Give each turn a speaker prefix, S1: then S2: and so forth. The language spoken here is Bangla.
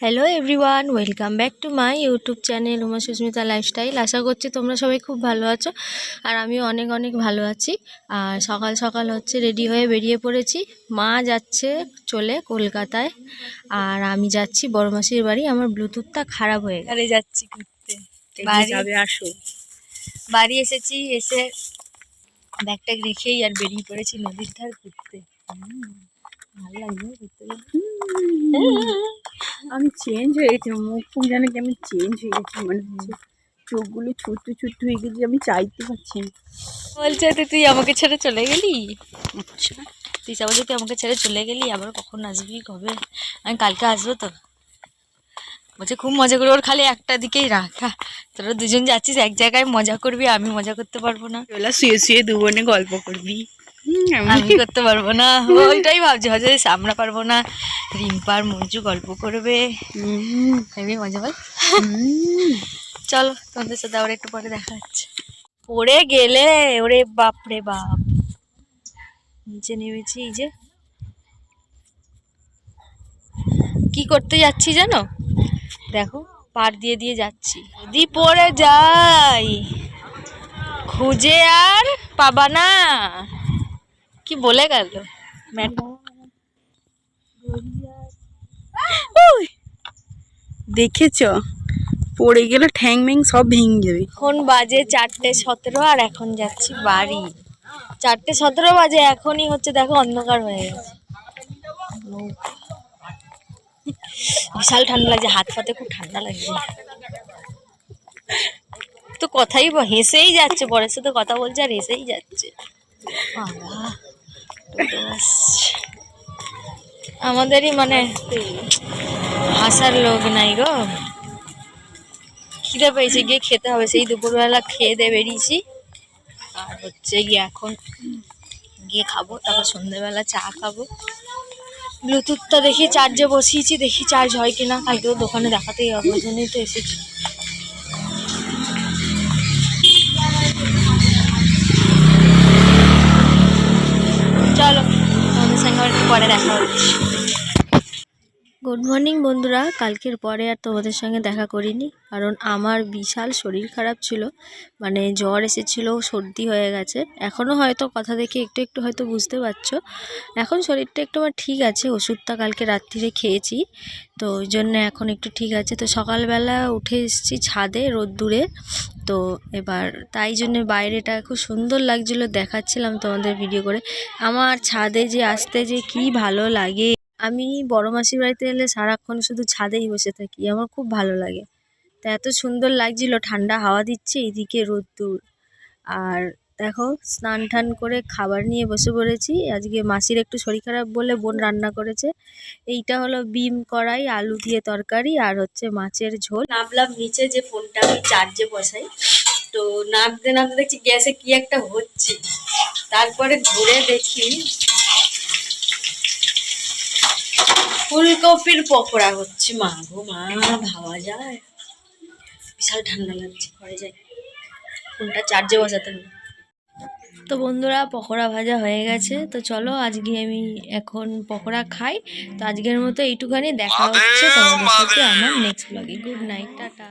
S1: Hello everyone, welcome back to my YouTube channel Uma Susmita lifestyle. আশা করছি তোমরা সবাই খুব ভালো আছো আর আমিও অনেক অনেক ভালো আছি। আর সকাল সকাল রেডি হয়ে বেরিয়ে পড়েছি। মা যাচ্ছে চলে কলকাতায় আর আমি যাচ্ছি বড় মাসির বাড়ি। আমার ব্লুটুথটা খারাপ হয়ে গেছে, যাচ্ছি ঘুরতে। বাড়ি এসেছি, এসে ব্যাগটা রেখেই আর বেরিয়ে পড়েছি নদীর ধার ঘুরতে। ভালো লাগবে ঘুরতে।
S2: আমি চেঞ্জ হয়ে গেছি, মুখ ফুক যেন কেমন চেঞ্জ হয়ে গেছি, মনে হচ্ছে চোখগুলো ছোট্ট ছোট্ট হয়ে গেছি, আমি চাইতে পারছি না।
S1: বলছে তুই আমাকে ছেড়ে চলে গেলি। আচ্ছা, তুই বলছে তুই আমাকে ছেড়ে চলে গেলি, আবার কখন আসবি, কবে? আমি কালকে আসবো তো। বলছে খুব মজা করবি, ওর খালি একটা দিকেই রাখা। তোরা দুজন যাচ্ছিস এক জায়গায়, মজা করবি, আমি মজা করতে পারবো না।
S2: ওলা শুয়ে শুয়ে দুবনে গল্প করবি,
S1: আমি করতে পারবো না। ওইটাই ভাবছি, হয়তো আমরা পারবো না, রিম্পার মঞ্জু গল্প করবে, হেবি মজা। বল চলো, তোমাদের সাথে আবার একটু পরে দেখা হচ্ছে। পড়ে গেলে ওরে বাপ রে বাপ। নিচে নেমেছি, এই যে কি করতে যাচ্ছি জানো, দেখো পার দিয়ে দিয়ে যাচ্ছি। যদি পড়ে যাই খুঁজে আর পাবা না। কি বলে গেল
S2: দেখেছ, পড়ে গেলে ঠ্যাং ম্যাং সব ভেঙে যাবে।
S1: এখন বাজে 4:17 আর এখন যাচ্ছি বাড়ি। 4:17 বাজে, এখনই দেখো অন্ধকার হয়ে গেছে। বিশাল ঠান্ডা লাগছে, হাত পাতে খুব ঠান্ডা লাগছে। তো কথাই হেসেই যাচ্ছে, পরের সাথে কথা বলছে আর হেসেই যাচ্ছে। আমাদেরই মানে হাসার লোক নাই গো। খিদে পেয়েছে, গিয়ে খেতে হবে। সেই দুপুরবেলা খেয়ে দিয়ে বেরিয়েছি আর গিয়ে এখন গিয়ে খাবো, তারপর সন্ধ্যেবেলা চা খাবো। ব্লুটুথটা দেখি চার্জে বসিয়েছি, দেখি চার্জ হয় কিনা। কালকেও দোকানে দেখাতেই হবে, ওই জন্যই তো এসেছি। চলো তোমাদের সঙ্গে একটু পরে দেখা হচ্ছে। গুড মর্নিং বন্ধুরা। কালকের পরে আর তোমাদের সঙ্গে দেখা করিনি, কারণ আমার বিশাল শরীর খারাপ ছিল। মানে জ্বর এসেছিলো, সর্দি হয়ে গেছে। এখনও হয়তো কথা দেখে একটু একটু হয়তো বুঝতে পারছো। এখন শরীরটা একটু আমার ঠিক আছে, ওষুধটা কালকে রাত্রিরে খেয়েছি, তো ওই জন্য এখন একটু ঠিক আছে। তো সকালবেলা উঠে এসেছি ছাদে রোদ্দুরে, তো এবার তাই জন্যে বাইরেটা খুব সুন্দর লাগছিলো, দেখাচ্ছিলাম তোমাদের ভিডিও করে। আমার ছাদে যে আসতে যে কি ভালো লাগে। আমি বড় মাসির বাড়িতে এলে সারাক্ষণ শুধু ছাদেই বসে থাকি, আমার খুব ভালো লাগে। তা এত সুন্দর লাগছিল, ঠান্ডা হাওয়া দিচ্ছে, এদিকে রোদ্দুর। আর দেখো স্নান টান করে খাবার নিয়ে বসে পড়েছি। আজকে মাসির একটু শরীর খারাপ বলে বোন রান্না করেছে। এইটা হলো বিম কড়াই, আলু দিয়ে তরকারি, আর মাছের ঝোল। নামলাম নিচে যে ফোনটা আমি চার্জে বসাই, তো নামতে নামতে দেখছি গ্যাসে কি একটা হচ্ছে। তারপরে ঘুরে দেখি ফুলকপির পকোড়া হচ্ছে। মা গো মা, ভাবা যায়? বিশাল ঠান্ডা লাগছে, ঘরে যাই, ফোনটা চার্জে বসাতে হবে। তো বন্ধুরা, পকোড়া ভাজা হয়ে গেছে, তো চলো আজকে আমি এখন পকোড়া খাই। তো আজকের মতো এইটুখানি, দেখা হচ্ছে তোমাদের সাথে আমার নেক্সট ব্লগে। Good night, tata.